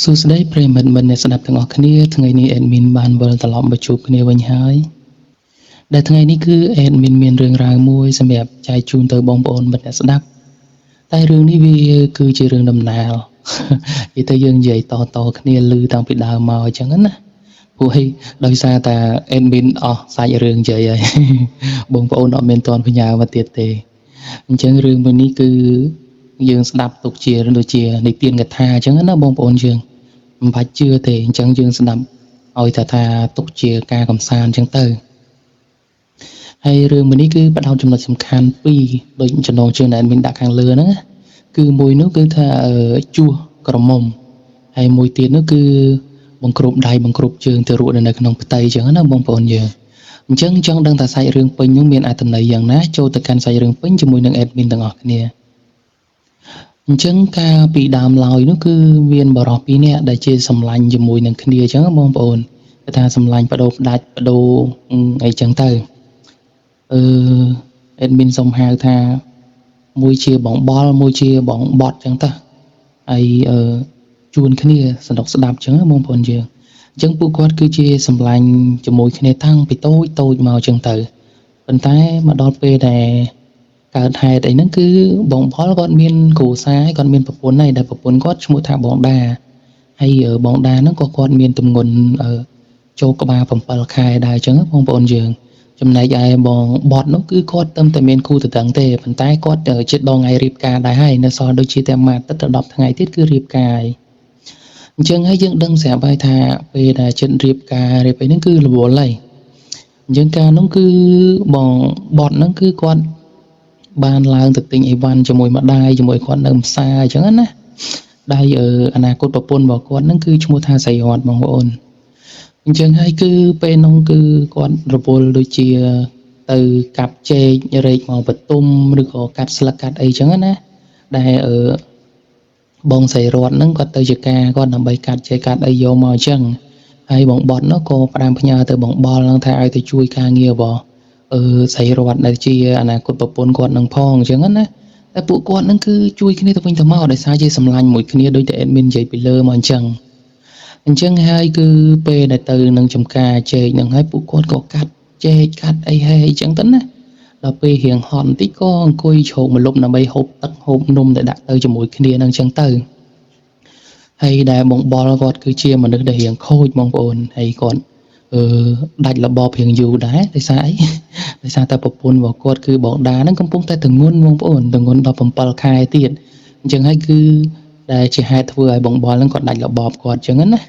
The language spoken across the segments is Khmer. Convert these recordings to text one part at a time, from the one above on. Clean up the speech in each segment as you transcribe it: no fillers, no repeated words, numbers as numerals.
សួស្តីប្រិយមិត្តអ្នកស្ដាប់ទាំងអស់គ្នាថ្ងៃនេះ admin បានវិលត្រឡប់មកជួបគ្នាវិញហើយដែលថ្ងៃនេះគឺ admin មានរឿងរ៉ាវមួយសម្រាប់ចែកជូនទៅបងប្អូនមិត្តអ្នកស្ដាប់តែរឿងនេះវាគឺជារឿងដំណាលនិយាយទៅយើងនិយាយតគ្នាឮតាំងពីដើមមកអញ្ចឹងណាព្រោះហីដោយសារតែ admin អស់សាច់រឿងនិយាយហើយបងប្អូនអត់មានទាន់ផ្ញើមកទៀតទេអញ្ចឹងរឿងមួយនេះគឺយើងស្ដាប់ទុកជាដូចជានិទានកថាអញ្ចឹងណាបងប្អូនយើងមិនបាច់ជឿទេអញ្ចឹងយើងស្ដាប់ឲ្យថាទុកជាការកំសាន្តអញ្ចឹងទៅហើយរឿងមួយនេះគឺផ្ដោតចំណុចសំខាន់ពីរដូចចំណងជើងដែលមានដាក់ខាងលើហ្នឹងគឺមួយនោះគឺថាជួសក្រមុំហើយមួយទៀតនោះគឺបង្ក្រប់ដៃបង្ក្រប់ជើងទៅរក់នៅក្នុងផ្ទៃអញ្ចឹងណាបងប្អូនយើងអញ្ចឹងចង់ដឹងថាសាច់រឿងពេញនោះមានអត្ថន័យយ៉ាងណាចូលទៅកាន់សាច់រឿងពេញជាមួយនឹង admin ទាំងអស់គ្នាអញ្ចឹងការពីដើមឡើយនោះគឺមានបរិសុទ្ធពីរនាក់ដែលជាសម្លាញ់ជាមួយនឹងគ្នាអញ្ចឹងបងប្អូនគេថាសម្លាញ់បដូរផ្ដាច់បដូរអីចឹងទៅadmin សុំហៅថាមួយជាបងបល់មួយជាបងបត់អញ្ចឹងទៅហើយជួនគ្នាសន្ទុកស្ដាប់អញ្ចឹងបងប្អូនយើងអញ្ចឹងពួកគាត់គឺជាសម្លាញ់ជាមួយគ្នាតាំងពីតូចមកអញ្ចឹងទៅប៉ុន្តែមកដល់ពេលដែលកើតហេតុអីហ្នឹងគឺបងផលគាត់មានគ្រួសារហើយគាត់មានប្រពន្ធហើយដែលប្រពន្ធគាត់ឈ្មោះថាបងដាហើយបងដាហ្នឹងក៏គាត់មានទម្ងន់ចូលក្បាល7ខែដែរអញ្ចឹងបងប្អូនយើងចំណែកឯបងបត់នោះគឺគាត់តែមានគូតដឹងទេប៉ុន្តែគាត់ជិតដល់ថ្ងៃរៀបការដែរហើយនៅសល់ដូចជាតែមួយអាទិត្យទៅ10ថ្ងៃទៀតគឺរៀបការហើយអញ្ចឹងហើយយើងដឹងស្រាប់ហើយថាពេលដែលជិតរៀបការរៀបអីហ្នឹងគឺរវល់ហើយអញ្ចឹងការនោះគឺបងបត់ហ្នឹងគឺគាត់បានឡើងទៅទិញអីវ៉ាន់ជាមួយម្ដាយជាមួយគាត់នៅផ្សារអញ្ចឹងណាដៃអនាគតប្រពន្ធរបស់គាត់ហ្នឹងគឺឈ្មោះថាសៃរតបងប្អូនអញ្ចឹងហើយគឺពេលនោះគឺគាត់រវល់ដូចជាទៅកាប់ចេករែកមកបន្ទុំឬក៏កាត់ស្លឹកកាត់អីចឹងណាដែលបងសៃរតហ្នឹងគាត់ទៅជាការគាត់ដើម្បីកាត់ចេកកាត់អីយកមកអញ្ចឹងហើយបងបត់នោះក៏ផ្ដាំផ្ញើទៅបងបល់ហ្នឹងថាឲ្យទៅជួយការងាររបស់សៃរតដែលជាអនាគតប្រពន្ធគាត់នឹងផងអញ្ចឹងណាតែពួកគាត់ហ្នឹងគឺជួយគ្នាទៅវិញទៅមកដោយសារជាសម្លាញ់មួយគ្នាដូចតែ admin និយាយពីលើមកអញ្ចឹងហើយគឺពេលដែលទៅនឹងចំការចេកហ្នឹងហើយពួកគាត់ក៏កាត់ចេកកាត់អីហេអញ្ចឹងទៅណាដល់ពេលរៀងហត់បន្តិចក៏អង្គុយជ្រោកមកលុបដើម្បីហូបទឹកហូបនំដែលដាក់ទៅជាមួយគ្នាហ្នឹងអញ្ចឹងទៅហើយដែលបងបល់គាត់គឺជាមនុស្សដែលរៀងខូចបងប្អូនហើយគាត់ដាច់របបរៀងយូរដែរដោយសារអីដោយសារតែប្រពន្ធរបស់គាត់គឺបងដាហ្នឹងកំពុងតែទងន់បងប្អូនទងន់17ខែទៀតអញ្ចឹងហើយគឺដែលជាហេតុធ្វើឲ្យបងបល់ហ្នឹងគាត់ដាច់របបគាត់អញ្ចឹងណា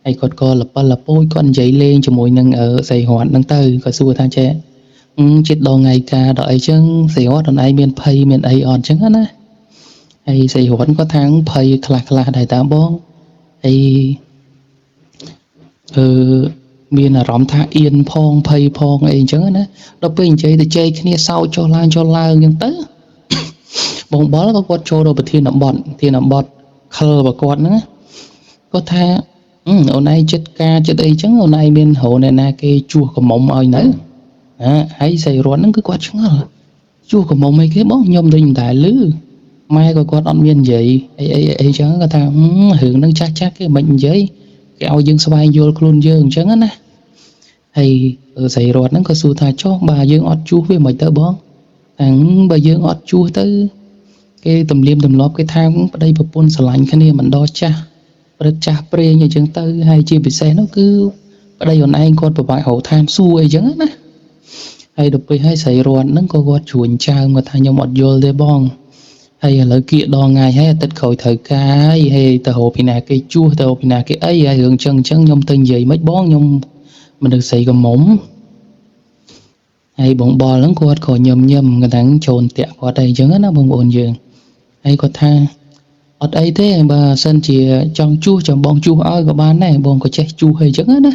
ហើយគាត់ក៏លពិលលពូចគាត់និយាយលេងជាមួយនឹងសៃរតហ្នឹងទៅគាត់សួរថាចេះចិត្តដល់ថ្ងៃការដល់អីចឹងសៃរតខ្លួនឯងមានភ័យមានអីអត់អញ្ចឹងណាហើយសៃរតគាត់ថាភ័យខ្លះដែរតាបងហើយមានអារម្មណ៍ថាអៀនផងភ័យផងអីអញ្ចឹងណាដល់ពេលនិយាយទៅជែកគ្នាសោកចុះឡើងអញ្ចឹងទៅបងបល់ក៏គាត់ចូលដល់ប្រធានបទខលរបស់គាត់ហ្នឹងគាត់ថាអូនឯងចិត្តការចិត្តអីចឹងអូនឯងមានរោអ្នកណាគេជួសកមុំឲ្យនៅហើយសៃរតហ្នឹងគឺគាត់ឆ្ងល់ជួសកមុំអីគេបងខ្ញុំដូចមិនដែលឮម៉ែក៏គាត់អត់មាននិយាយអីចឹងគាត់ថារឿងហ្នឹងចាស់គេមិននិយាយគេឲ្យយើងស្វែងយល់ខ្លួនយើងអញ្ចឹងណាហើយសៃរតហ្នឹងក៏សួរថាចុះបើយើងអត់ជួសវាមិនទៅបងថាបើយើងអត់ជួសទៅគេទម្លាមទម្លាប់គេថាប្តីប្រពន្ធស្រឡាញ់គ្នាមិនដល់ចាស់ព្រឹកចាស់ព្រេងអញ្ចឹងទៅហើយជាពិសេសនោះគឺប្តីខ្លួនឯងគាត់ពិបាករកឋានសួគ៌អីចឹងណាហើយដល់ពេលហើយសៃរតហ្នឹងក៏គាត់ជ្រួញចើមគាត់ថាខ្ញុំអត់យល់ទេបងហើយឥឡូវគៀកដល់ថ្ងៃហើយអាទិត្យក្រោយត្រូវការហើយទៅរកពីណាគេជួសទៅរកពីណាគេអីហើយរឿងចឹងខ្ញុំទៅនិយាយមិនបងខ្ញុំមនុស្សស្រីកមុំហើយបងបល់ហ្នឹងគាត់ក៏ញឹមគាត់ថាចូលតាក់គាត់អីចឹងណាបងប្អូនយើងហើយគាត់ថាអត់អីទេបើសិនជាចង់ជួសចាំបងជួសឲ្យក៏បានដែរបងក៏ចេះជួសអីចឹងណា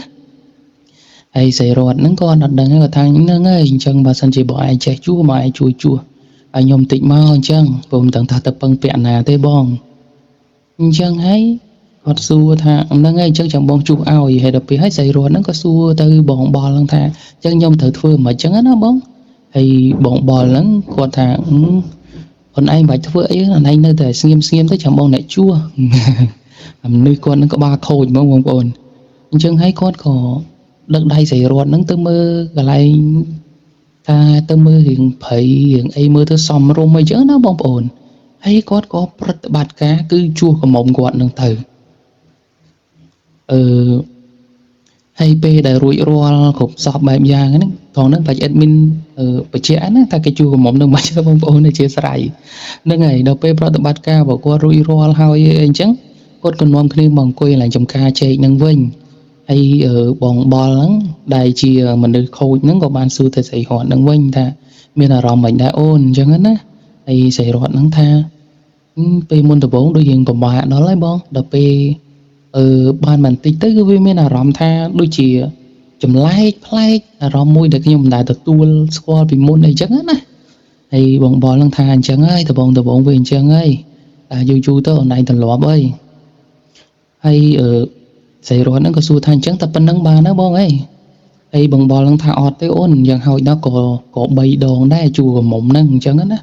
ហើយសៃរតហ្នឹងក៏អត់ដឹងគាត់ថាហ្នឹងហើយអញ្ចឹងបើសិនជាបងឯងចេះជួសមកឯងជួយជួសឲ្យខ្ញុំតិចមកអញ្ចឹងព្រមទាំងថាទៅពឹងពាក់ណាទេបងអញ្ចឹងហើយគាត់សួរថាហ្នឹងហើយអញ្ចឹងចាំបងជួសឲ្យហើយដល់ពេលហើយសៃរតហ្នឹងក៏សួរទៅបងបល់ហ្នឹងថាអញ្ចឹងខ្ញុំត្រូវធ្វើមិនអញ្ចឹងណាបងហើយបងបល់ហ្នឹងគាត់ថាខ្លួនឯងមិនបាច់ធ្វើអីខ្លួនឯងនៅតែស្ងៀមទៅចាំបងអ្នកជួស នេះគាត់នឹងក្បាលខូចហ្មងបងប្អូនអញ្ចឹងហើយគាត់ក៏ដឹកដៃស្រីរតហ្នឹងទៅមើលកន្លែងថាទៅមើលរឿងព្រៃរឿងអីមើលទៅសមរម្យអីចឹងណាបងប្អូនហើយគាត់ក៏ប្រតិបត្តិការគឺជួសកំមុំគាត់នឹងទៅអឺហើយពេលដែលរួចរាល់គ្រប់សពបែបយ៉ាងហ្នឹងត្រង់ហ្នឹងបាច់ admin បញ្ជាក់ណាថាគេជួសកំមុំនឹងមិនទេបងប្អូនអធិស្ឋានហ្នឹងហើយដល់ពេលប្រតិបត្តិការរបស់គាត់រួចរាល់ហើយអីចឹងគាត់ក៏នាំគ្នាមកអង្គុយឡើងចំការជែកនឹងវិញហើយបងបលហ្នឹងដែលជាមនុស្សខូចហ្នឹងក៏បានសួរទៅស្រីរតហ្នឹងវិញថាមានអារម្មណ៍មិនដែរអូនអញ្ចឹងណាហើយស្រីរតហ្នឹងថាពេលមុនដំបូងដូចយើងពិបាកដល់ហើយបងដល់ពេលបានបន្តិចទៅគឺវាមានអារម្មណ៍ថាដូចជាចម្លែកប្លែកអារម្មណ៍មួយដែលខ្ញុំមិនដែលទទួលស្គាល់ពីមុនអីចឹងណាហើយបងបលនឹងថាអញ្ចឹងហើយដំបងវាអញ្ចឹងហើយតែយូរទៅអូនឯងទម្លាប់អីហើយស្រីរតហ្នឹងក៏សួរថាអញ្ចឹងតែប៉ុណ្្នឹងបានណាបងអីហើយបងបលនឹងថាអត់ទេអូនយ៉ាងហោចណាស់ក៏3 ដងដែរជួកំមុំហ្នឹងអញ្ចឹងណា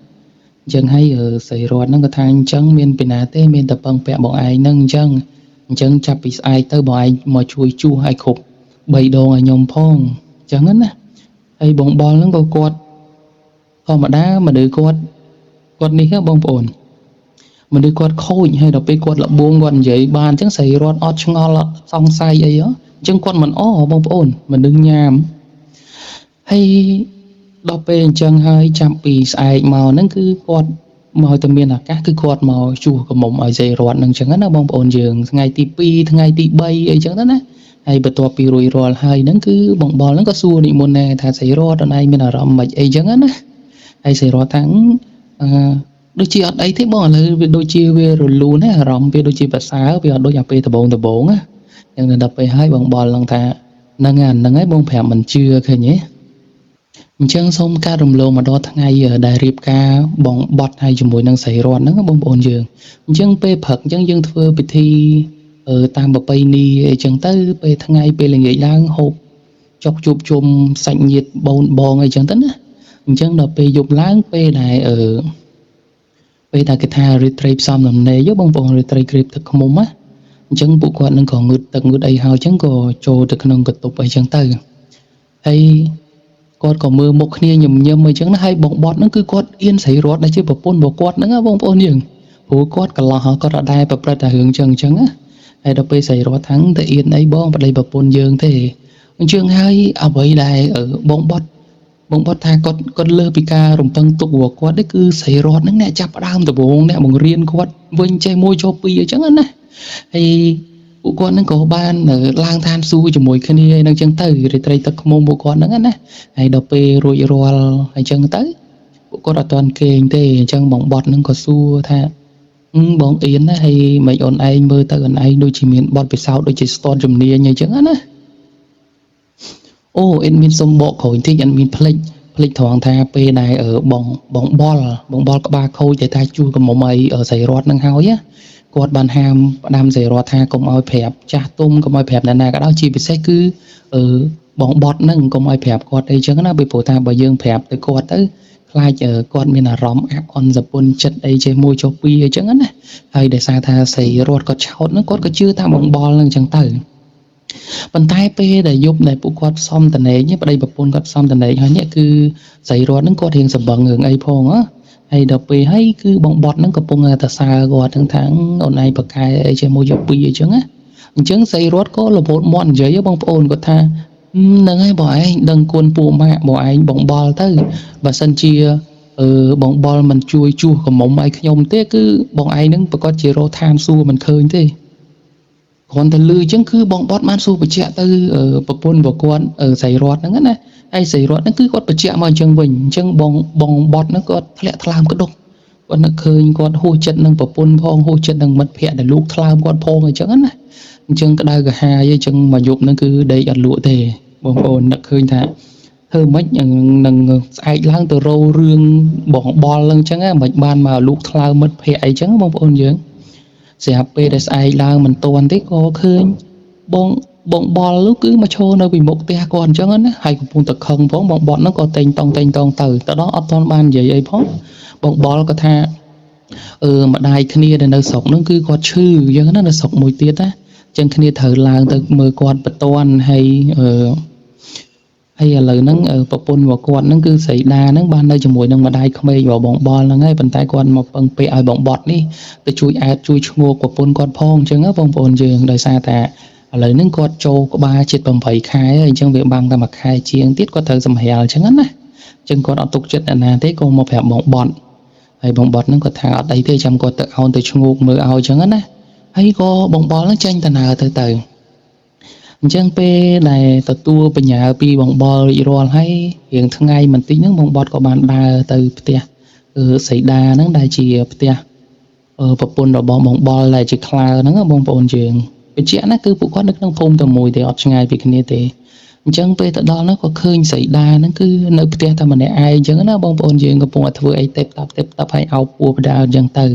អញ្ចឹងហើយស្រីរតហ្នឹងក៏ថាអញ្ចឹងមានពីណាទេមានតែពឹងពាក់បងឯងហ្នឹងអញ្ចឹងចាប់ពីស្អែកទៅបងឯងមកជួយជួសឲ្យគ្រប់3 ដងឲ្យខ្ញុំផងអញ្ចឹងណាហើយបងបលហ្នឹងក៏គាត់ធម្មតាមនុស្សគាត់នេះបងប្អូនមនុស្សគាត់ខូចហើយដល់ពេលគាត់លបួងគាត់និយាយបានអញ្ចឹងស្រីរតអត់ឆ្ងល់អត់សង្ស័យអីអញ្ចឹងគាត់មិនអបងប្អូនមនុស្សញ៉ាមហើយដល់ពេលអញ្ចឹងហើយចាប់ពីស្អែកមកហ្នឹងគឺគាត់មកតែមានឱកាសគឺគាត់មកជួសកំមុំឲ្យស្រីរតហ្នឹងអញ្ចឹងណាបងប្អូនយើងថ្ងៃទី2ថ្ងៃទី3អីចឹងទៅណាហើយបន្ទាប់ពីរួចរាល់ហើយហ្នឹងគឺបងបលហ្នឹងក៏សួរនិមន្តដែរថាស្រីរតអូនឯងមានអារម្មណ៍មិនអីចឹងណាហើយស្រីរតថាដូចជាអត់អីទេបងឥឡូវវាដូចជាវារលូនណាអារម្មណ៍វាដូចជាប្រសើរវាអត់ដូចអាពេលដំបូងណាយ៉ាងណាដល់ពេលហើយបងបលហ្នឹងថាហ្នឹងហើយបងប្រាប់មិនជឿឃើញទេអញ្ចឹងសូមការរំលងមកដល់ថ្ងៃដែលរៀបការបងបត់ហើយជាមួយនឹងស្រីរតហ្នឹងបងប្អូនយើងអញ្ចឹងពេលព្រឹកអញ្ចឹងយើងធ្វើពិធីតាមប្រពៃណីអីចឹងទៅពេលថ្ងៃពេលល្ងាចឡើងហូបចុកជួបជុំសាច់ញាតិបងអីចឹងទៅណាអញ្ចឹងដល់ពេលយប់ឡើងពេលដែលគេថារាត្រីផ្សំដំណេកបងប្អូនរាត្រីក្រៀបទឹកឃ្មុំណាអញ្ចឹងពួកគាត់នឹងក៏ងើបទឹកងើបអីហើយអញ្ចឹងក៏ចូលទៅក្នុងកន្ទប់អីចឹងទៅហើយគាត់ក៏មើលមុខគ្នាញញឹមអីចឹងណាហើយបងបត់ហ្នឹងគឺគាត់អៀនស្រីរតដែលជាប្រពន្ធរបស់គាត់ហ្នឹងណាបងប្អូនយើងព្រោះគាត់កន្លោះគាត់អត់ដែរប្រព្រឹត្តតែរឿងចឹងណាហើយដល់ពេលស្រីរតថាទៅអៀនអីបងប្តីប្រពន្ធយើងទេអញ្ចឹងហើយអ្វីដែលបងបត់ថាគាត់លើពីការរំពឹងទុករបស់គាត់នេះគឺស្រីរតហ្នឹងអ្នកចាប់ផ្ដើមដំបូងអ្នកបង្រៀនគាត់វិញចេះ1ចូល2អញ្ចឹងណាហើយពួកគាត់ហ្នឹងក៏បានឡើងឋានសួគ៌ជាមួយគ្នាហ្នឹងចឹងទៅរាត្រីទឹកឃ្មុំពួកគាត់ហ្នឹងណាហើយដល់ពេលរួចរាល់អញ្ចឹងទៅពួកគាត់អត់ទាន់គេងទេអញ្ចឹងបងបត់ហ្នឹងក៏សួរថាបងអៀនណាហើយមិនអូនឯងមើលទៅអូនឯងដូចជាមានបទពិសោធន៍ដូចជាស្ទាត់ជំនាញអញ្ចឹងណាអូអេដមីនសុំបកក្រោយបន្តិចអេដមីនភ្លេចត្រង់ថាពេលដែលបងបលក្បាលខូចតែថាជួសកំមុំឲ្យស្រីរតហ្នឹងហើយគាត់បានហាមផ្ដាំស្រីរតថាកុំឲ្យប្រាប់ចាស់ទុំកុំឲ្យប្រាប់អ្នកណាក៏ដោយជាពិសេសគឺបងបត់ហ្នឹងកុំឲ្យប្រាប់គាត់អីចឹងណាពីព្រោះថាបើយើងប្រាប់ទៅគាត់ទៅខ្លាចគាត់មានអារម្មណ៍អាក់អន់សពុនចិត្តអីចេះ1ចុះ2អីចឹងណាហើយដោយសារថាស្រីរតគាត់ឆោតហ្នឹងគាត់ក៏ជឿថាបងបលហ្នឹងចឹងទៅប៉ុន្តែពេលដែលយប់ដែលពួកគាត់ផ្សំតនេកប្តីប្រពន្ធគាត់ផ្សំតនេកហើយនេះគឺស្រីរតហ្នឹងគាត់រៀងសម្បឹងរឿងអីផងហើយដល់ពេលហើយគឺបងបត់ហ្នឹងកំពុងតែសើគាត់ហ្នឹងថាអូនឯងប្រកែអីចេះ1យក2អីចឹងណាអញ្ចឹងស្រីរតក៏រវល់មាត់និយាយបងប្អូនគាត់ថាហ្នឹងហើយបងឯងដឹងគុណពួកម៉ាក់បងឯងបងបល់ទៅបើសិនជាបងបល់មិនជួយជួសកំមុំឲ្យខ្ញុំទេគឺបងឯងហ្នឹងប្រកាសជារកឋានសួគ៌មិនឃើញទេគ្រាន់តែលឺអញ្ចឹងគឺបងបត់បានសួរបញ្ជាក់ទៅប្រពន្ធរបស់គាត់ស្រីរតហ្នឹងណាហើយស្រីរតហ្នឹងគឺគាត់បញ្ជាក់មកអញ្ចឹងវិញអញ្ចឹងបងបត់ហ្នឹងគាត់ធ្លាក់ថ្លើមក្ដុកគាត់នឹកឃើញគាត់ហួសចិត្តនឹងប្រពន្ធផងហួសចិត្តនឹងមិត្តភក្តិដែលលោកថ្លើមគាត់ផងអញ្ចឹងណាអញ្ចឹងក្តៅកាហាយអញ្ចឹងមកយប់ហ្នឹងគឺដេកអត់លក់ទេបងប្អូននឹកឃើញថាធ្វើម៉េចនឹងស្អែកឡើងទៅរោរឿងបងបល់ហ្នឹងអញ្ចឹងមិនបានមកលោកថ្លើមមិត្តភក្តិអីអញ្ចឹងបងប្អូនយើងស្រាប់ពេលដែលស្អែកឡើងមិនទាន់ទេក៏ឃើញបងបល់នោះគឺមកឈរនៅពីមុខផ្ទះគាត់អញ្ចឹងណាហើយកំពុងតែខឹងផងបងបត់ហ្នឹងក៏តែងតង់ទៅដល់អត់ទាន់បាននិយាយអីផងបងបល់ក៏ថា ម្ដាយគ្នាដែលនៅស្រុកហ្នឹងគឺគាត់ឈឺអញ្ចឹងណានៅស្រុកមួយទៀតណាអញ្ចឹងគ្នាត្រូវឡើងទៅមើលគាត់បន្ទាន់ហើយឥឡូវហ្នឹងប្រពន្ធរបស់គាត់ហ្នឹងគឺស្រីដាហ្នឹងបាននៅជាមួយនឹងម្ដាយក្មេករបស់បងបលហ្នឹងហើយប៉ុន្តែគាត់មកពឹងពាក្យឲ្យបងបត់នេះទៅជួយអែតជួយឈ្ងោកប្រពន្ធគាត់ផងអញ្ចឹងណាបងប្អូនយើងដោយសារតែឥឡូវហ្នឹងគាត់ចូលក្បាលជិត8ខែហើយអញ្ចឹងវាបាំងតែមួយខែជាងទៀតគាត់ត្រូវសម្រាលអញ្ចឹងណាអញ្ចឹងគាត់អត់ទុកចិត្តអ្នកណាទេក៏មកប្រាប់បងបត់ហើយបងបត់ហ្នឹងគាត់ថាអត់អីទេចាំគាត់ទៅអោនទៅឈ្ងោកមើលឲ្យអញ្ចឹងណាហើយក៏បងបលហ្នឹងចេញដំណើរទៅអញ្ចឹងពេលដែលទទួលបញ្ញាពីបងបលរួចរាល់ហើយរៀងថ្ងៃបន្តិចហ្នឹងបងបត់ក៏បានដើរទៅផ្ទះសីដាហ្នឹងដែលជាផ្ទះប្រពន្ធរបស់បងបលដែលជាខ្លើហ្នឹងបងប្អូនយើងបញ្ជាក់ណាគឺពួកគាត់នៅក្នុងភូមិតែមួយទេអត់ឆ្ងាយពីគ្នាទេអញ្ចឹងពេលទៅដល់ហ្នឹងក៏ឃើញសីដាហ្នឹងគឺនៅផ្ទះតែម្នាក់ឯងអញ្ចឹងណាបងប្អូនយើងកំពុងតែធ្វើអីទេបតាប់ហើយអោបពួរបដាអញ្ចឹងទៅ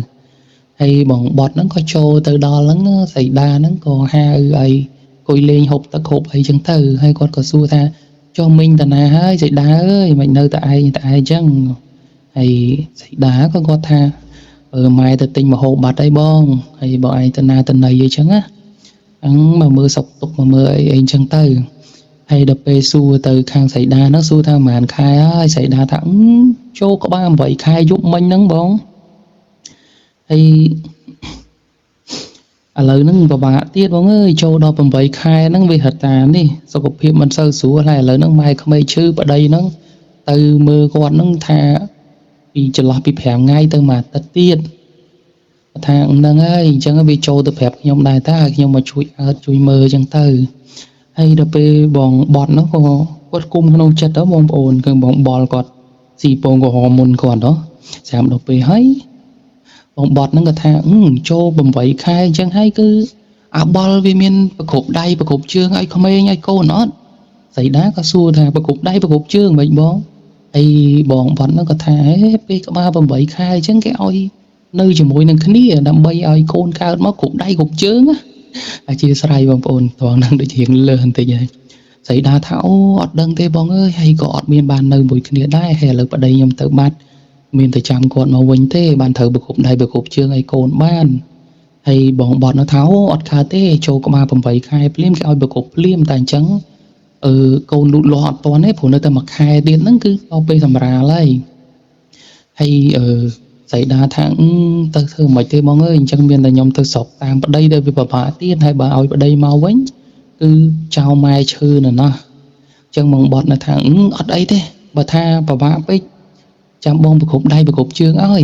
ហើយបងបត់ហ្នឹងក៏ចូលទៅដល់ហ្នឹងសីដាហ្នឹងក៏ហៅឲ្យគួយលេងហូបទឹកហូបអីចឹងទៅហើយគាត់ក៏សួរថាចុះមីងតាណាហើយសីដាអើយមិននៅតែឯងអញ្ចឹងហើយសីដាក៏គាត់ថាម៉ែទៅទិញម្ហូបបាត់ហើយបងហើយបងឯងទៅណាទៅណីអីចឹងណាមកមើលសុកទុកមកមើលអីអញ្ចឹងទៅហើយដល់ពេលសួរទៅខាងសីដាហ្នឹងសួរថាប្រហែលខែហើយសីដាថាចូលក្បាល8ខែយប់មិញហ្នឹងបងហើយឥឡូវហ្នឹងពិបាកទៀតបងអើយចូលដល់8ខែហ្នឹងវាហិតតានេះសុខភាពមិនសូវស្រួលហើយឥឡូវហ្នឹងម៉ែក្មេកឈឺប្តីហ្នឹងទៅមើលគាត់ហ្នឹងថាពីចន្លោះពី5ថ្ងៃទៅមួយអាទិត្យទៀតថាហ្នឹងហើយអញ្ចឹងវាចូលទៅប្រាប់ខ្ញុំដែរតាខ្ញុំមកជួយអើតជួយមើលអញ្ចឹងទៅហើយដល់ពេលបងបត់ហ្នឹងក៏គាត់គុំក្នុងចិត្តទៅបងប្អូនគឺបងបលគាត់ស៊ីពងក្រហមមុនគាត់ហ៎ចាំដល់ពេលហើយបងបត់ហ្នឹងក៏ថាចូល8ខែអញ្ចឹងហើយគឺអាបលវាមានប្រកបដៃប្រកបជើងឲ្យក្មេងឲ្យកូនអត់ស្រីដាក៏សួរថាប្រកបដៃប្រកបជើងមិនបងហើយបងបត់ហ្នឹងក៏ថាពេលក្បាល8ខែអញ្ចឹងគេឲ្យនៅជាមួយនឹងគ្នាដើម្បីឲ្យកូនកើតមកគ្រប់ដៃគ្រប់ជើងណាអធិស្ឋានបងប្អូនត្រង់ហ្នឹងដូចជាលើបន្តិចហើយស្រីដាថាអូអត់ដឹងទេបងអើយហើយក៏អត់មានបាននៅមួយគ្នាដែរហើយឥឡូវប្តីខ្ញុំទៅបាត់មានតែចាំគាត់មកវិញទេបានត្រូវប្រគប់ដៃប្រគប់ជើងឲ្យកូនបានហើយបងបត់នៅថាអូអត់កើតទេចូលក្បាល8ខែភ្លាមគេឲ្យប្រគប់ភ្លាមតែអញ្ចឹងកូនលូតលាស់អត់ទាន់ទេព្រោះនៅតែមួយខែទៀតហ្នឹងគឺដល់ពេលសម្រាលហើយស្រីដាថាទៅធ្វើមិនទេបងអើយអញ្ចឹងមានតែខ្ញុំទៅស្រុកតាមប្តីដែលវាពិបាកទៀតហើយបើឲ្យប្តីមកវិញគឺចៅម៉ែឈឺនៅណាស់អញ្ចឹងបងបត់នៅថាអត់អីទេបើថាពិបាកពេកចាំបងប្រគប់ដៃប្រគប់ជើងឲ្យ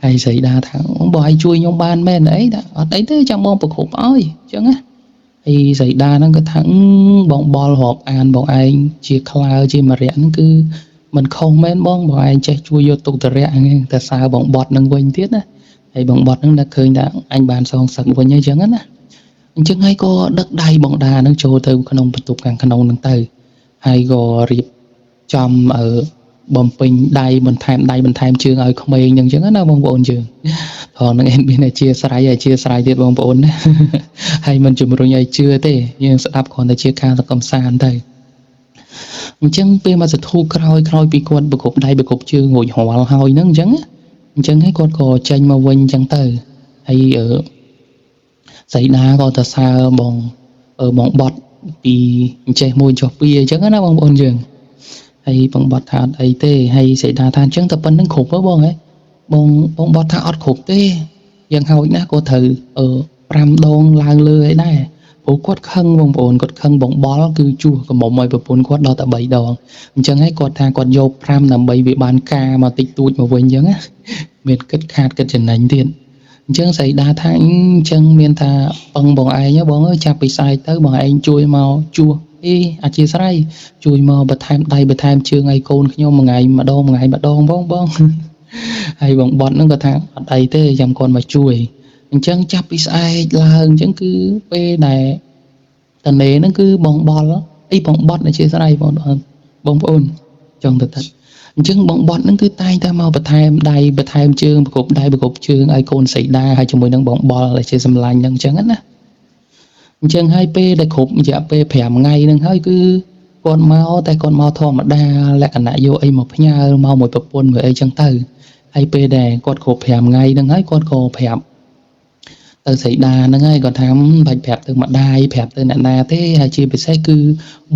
ហើយស្រីដាថាបងឲ្យជួយខ្ញុំបានមែនអីថាអត់អីទេចាំបងប្រគប់ឲ្យអញ្ចឹងណាហើយស្រីដាហ្នឹងក៏ថាបងបលរាប់អានបងឯងជាខ្លើជាមរៈហ្នឹងគឺមិនខុសមែនបងឯងចេះជួយយកទុកតរៈហ្នឹងតែសើបងបត់នឹងវិញទៀតណាហើយបងបត់ហ្នឹងនឹកឃើញថាអញបានសងសឹកវិញអញ្ចឹងណាអញ្ចឹងហើយក៏ដឹកដៃបងដាហ្នឹងចូលទៅក្នុងបន្ទប់ខាងក្នុងហ្នឹងទៅហើយក៏រៀបចំបំពេញដៃបន្ថែមជើងឲ្យក្មេងអញ្ចឹងណាបងប្អូនយើងផងនឹងអេនមានអធិស្ឋានទៀតបងប្អូនណាហើយមិនជំរុញឲ្យជឿទេយើងស្ដាប់គ្រាន់តែជាការកំសាន្តទៅអញ្ចឹងពេលមកសធូក្រោយពីគាត់ប្រគប់ដៃប្រគប់ជើងរួចរាល់ហើយហ្នឹងអញ្ចឹងហើយគាត់ក៏ចេញមកវិញអញ្ចឹងទៅហើយស្រីដាក៏ទៅសើបងបត់ពីអញ្ចេះមួយចុះពីរអញ្ចឹងណាបងប្អូនយើងហើយបងបត់ថាអត់អីទេហើយស្រីដាថាអញ្ចឹងតែប៉ុណ្្នឹងគ្រប់ហ៎បងហ៎បងបត់ថាអត់គ្រប់ទេយ៉ាងហោចណាស់ក៏ត្រូវ5ដងឡើងលើអីដែរព្រោះគាត់ខឹងបងប្អូនគាត់ខឹងបងបលគឺជួសកំមុំឲ្យប្រពន្ធគាត់ដល់តែ3ដងអញ្ចឹងហើយគាត់ថាគាត់យក5ដើម្បីវាបានការមកតិចតួចមកវិញអញ្ចឹងណាមានគិតខាតគិតចំណេញទៀតអញ្ចឹងស្រីដាថាអញ្ចឹងមានថាពឹងបងឯងបងអើយចាប់ពីស្អែកទៅបងឯងជួយមកជួសអធិស្ឋានជួយមកបន្ថែមដៃបន្ថែមជើងឲ្យកូនខ្ញុំមួយថ្ងៃម្ដងបងហើយបងបត់ហ្នឹងក៏ថាអត់អីទេចាំគាត់មកជួយអញ្ចឹងចាប់ពីស្អែកឡើងអញ្ចឹងគឺពេលដែលតនេហ្នឹងគឺបងបលបងបត់អធិស្ឋានបងប្អូនចង់ទៅទឹកអញ្ចឹងបងបត់ហ្នឹងគឺតែងតែមកបន្ថែមដៃបន្ថែមជើងប្រគប់ដៃប្រគប់ជើងឲ្យកូនសីដាហើយជាមួយនឹងបងបលដែលជាសម្លាញ់ហ្នឹងអញ្ចឹងណាអញ្ចឹងហើយពេលដែលគ្រប់រយៈពេល5ថ្ងៃហ្នឹងហើយគឺគាត់មកតែគាត់មកធម្មតាលក្ខណៈយកអីមកផ្ញើមកមួយប្រពន្ធមួយអីចឹងទៅ ហើយពេលដែលគាត់គ្រប់5ថ្ងៃហ្នឹងហើយគាត់ក៏ប្រាប់ទៅសីតាហ្នឹងហើយគាត់ថាបាច់ប្រាប់ទៅម្ដាយប្រាប់ទៅអ្នកណាទេហើយជាពិសេសគឺ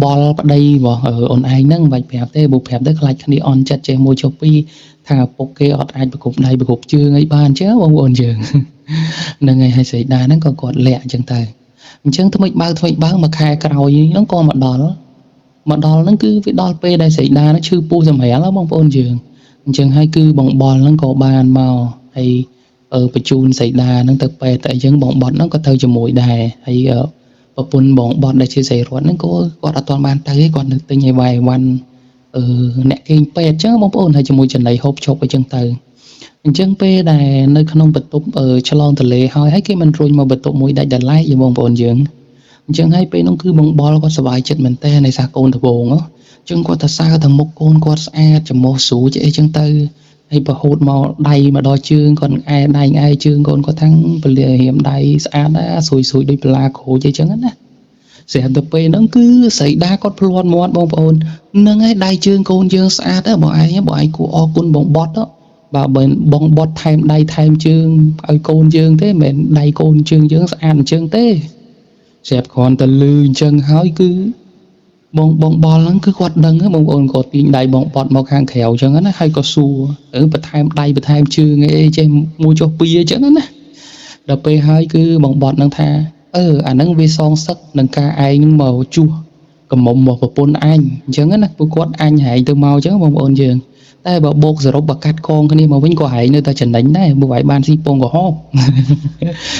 បលប្តីរបស់អូនឯងហ្នឹងបាច់ប្រាប់ទេបើប្រាប់ទៅខ្លាចគ្នាអន់ចិត្តចេះមួយចុះពីរថាឪពុកគេអត់អាចប្រគប់ដៃប្រគប់ជើងអីបានអញ្ចឹងបងប្អូនយើងហ្នឹងហើយសីតាហ្នឹងក៏គាត់លាក់អញ្ចឹងទៅអញ្ចឹងថ្មិចបើមួយខែក្រោយហ្នឹងក៏មកដល់ហ្នឹងគឺវាដល់ពេលដែលសីតាហ្នឹងឈឺពោះសម្រាលបងប្អូនយើងអញ្ចឹងហើយគឺបងបលហ្នឹងក៏បានមកហើយបញ្ជូនសីតាហ្នឹងទៅពេទ្យទៅអញ្ចឹងបងបត់ហ្នឹងក៏ទៅជាមួយដែរហើយប្រពន្ធបងបត់ដែលជាសីរ័ត្នហ្នឹងក៏គាត់អត់ទាន់បានទៅទេគាត់នៅទិញឲ្យវាយវ៉ាន់អ្នកគេងពេទ្យអញ្ចឹងបងប្អូនហើយជាមួយចំណីហូបឈប់អញ្ចឹងទៅអញ្ចឹងពេលដែលនៅក្នុងបន្ទប់ឆ្លងទន្លេហើយគេមិនរុញមកបន្ទប់មួយដាច់ដោយឡែកទេបងប្អូនយើងអញ្ចឹងហើយពេលនោះគឺបងបលគាត់សប្បាយចិត្តមែនតើនៃសាកូនដំបងអញ្ចឹងគាត់ទៅសើថាមុខកូនគាត់ស្អាតច្រមុះស្រួចអីចឹងទៅហើយប្រហូតមកដៃមកដល់ជើងគាត់អែដៃអែជើងកូនគាត់ថាំងពលារៀមដៃស្អាតណាស្រួយដូចបន្លាក្រូចអីចឹងណាស្រាប់តែពេលហ្នឹងគឺស្រីដាគាត់ភ្លាត់មាត់បងប្អូនហ្នឹងហើយដៃជើងកូនយើងស្អាតបងឯងគួរអរគុណបងបត់បើបងបត់ថែមដៃថែមជើងឲ្យកូនយើងទេមិនមែនដៃកូនជើងយើងស្អាតអញ្ចឹងទេស្រាប់គ្រាន់តែលឺអញ្ចឹងហើយគឺបងបលហ្នឹងគឺគាត់ដឹងបងប្អូនគាត់ទាញដៃបងបត់មកខាងក្រៅអញ្ចឹងណាហើយក៏សួរបន្ថែមដៃបន្ថែមជើងអីចេះមួយចុះពីរអញ្ចឹងណាដល់ពេលហើយគឺបងបត់នឹងថាអាហ្នឹងវាសងសឹកនឹងការឯងនឹងមកជួសកំមុំរបស់ប្រពន្ធអញអញ្ចឹងណាពួកគាត់អញហែងទៅមកអញ្ចឹងបងប្អូនយើងតែបើបោកសរុបបើកាត់កងគ្នាមកវិញក៏ហែងនៅតែចំណេញដែរពួកឯងបានស៊ីពងក្រហម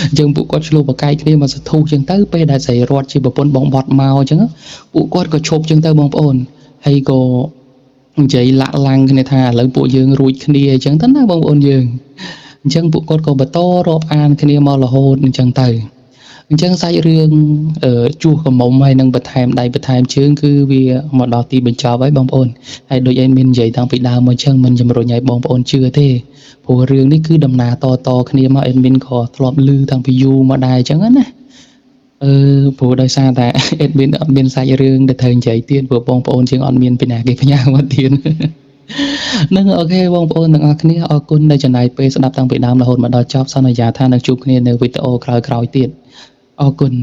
អញ្ចឹងពួកគាត់ឆ្លោះបកាយគ្នាមកសធុះអញ្ចឹងទៅពេលដែលស្រីរត់ជាប្រពន្ធបងបត់មកអញ្ចឹងពួកគាត់ក៏ឈប់អញ្ចឹងទៅបងប្អូនហើយក៏និយាយលាក់ឡើងគ្នាថាឥឡូវពួកយើងរួចគ្នាអញ្ចឹងទៅណាបងប្អូនយើងអញ្ចឹងពួកគាត់ក៏បន្តរាប់អានគ្នាមករហូតអញ្ចឹងទៅអញ្ចឹងសាច់រឿងជួសកមុំហើយនឹងបន្ថែមដៃបន្ថែមជើងគឺវាមកដល់ទីបញ្ចប់ហើយបងប្អូនហើយដូចឯងមាននិយាយតាំងពីដើមមកអញ្ចឹងមិនជំរុញឲ្យបងប្អូនជឿទេព្រោះរឿងនេះគឺដំណើរតគ្នាមកអេដមីនក៏ធ្លាប់ឮតាំងពីយូរមកដែរអញ្ចឹងណាព្រោះដោយសារតែអេដមីនអត់មានសាច់រឿងដែលត្រូវនិយាយទៀតព្រោះបងប្អូនជាងអត់មានពីណាគេផ្ញើមកទៀតនឹងអូខេបងប្អូនទាំងអស់គ្នាអរគុណដែលចំណាយពេលស្ដាប់តាំងពីដើមរហូតមកដល់ចប់សន្យាថានឹងជួបគ្នានៅវីដេអូក្រោយៗទៀតអរគុណ